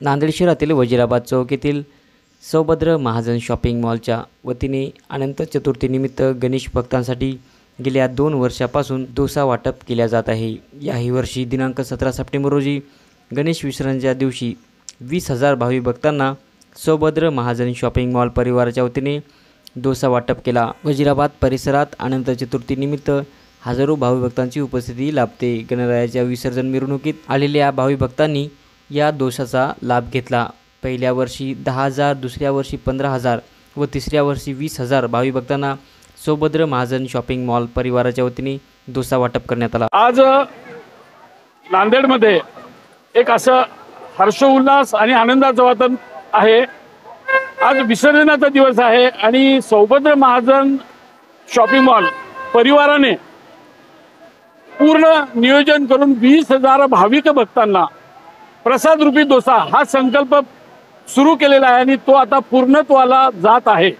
नांदेड शहरातील वजीराबाद चौक येथील सौभद्र महाजन शॉपिंग मॉलच्या वतीने अनंत चतुर्थीनिमित्त गणेश भक्तांसाठी गेल्या 2 वर्षापासून डोसा वाटप केल्या जात आहे। याही वर्षी दिनांक 17 सप्टेंबर रोजी गणेश विसर्जनाच्या दिवशी 20,000 भाविक भक्तांना सौभद्र महाजन शॉपिंग मॉल परिवाराच्या वतीने डोसा वाटप केला। वजीराबाद परिसरात अनंत चतुर्थीनिमित्त हजारो भाविक भक्तांची उपस्थिती लाभते। गणरायाच्या विसर्जन मिरवणुकीत आलेल्या भाविक भक्तांनी या डोसाचा लाभ घेतला। पहिल्या वर्षी 10,000, दुसऱ्या वर्षी 15,000 व तिसऱ्या वर्षी 20,000 भाविक भक्तांना सौभद्र महाजन शॉपिंग मॉल परिवाराच्या वतीने डोसा वाटप करण्यात आला। आज नांदेडमध्ये एक असं हर्षोल्लास आणि आनंदाचं वातावरण आहे। आज विसर्जनाचा दिवस आहे आणि सौभद्र महाजन शॉपिंग मॉल परिवाराने पूर्ण नियोजन करून 20,000 भाविक भक्तांना प्रसाद रूपी डोसा हा संकल्प सुरू केलेला आहे आणि तो आता पूर्णत्वाला जात आहे।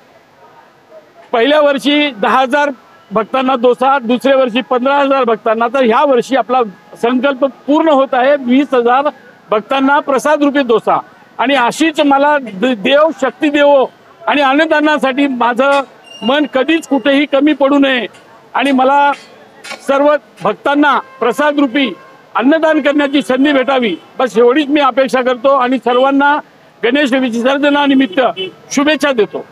पहिल्या वर्षी 10,000 भक्तांना डोसा, दुसऱ्या वर्षी 15,000 भक्तांना, तर ह्या वर्षी आपला संकल्प पूर्ण होत आहे 20,000 भक्तांना प्रसाद रूपी डोसा। आणि अशीच मला देव शक्ती देवो आणि अन्नदानासाठी माझं मन कधीच कुठेही कमी पडू नये आणि मला सर्व भक्तांना प्रसाद रूपी अन्नदान करण्याची संधी भेटावी, बस एवढीच मी अपेक्षा करतो आणि सर्वांना गणेश विसर्जनानिमित्त शुभेच्छा देतो।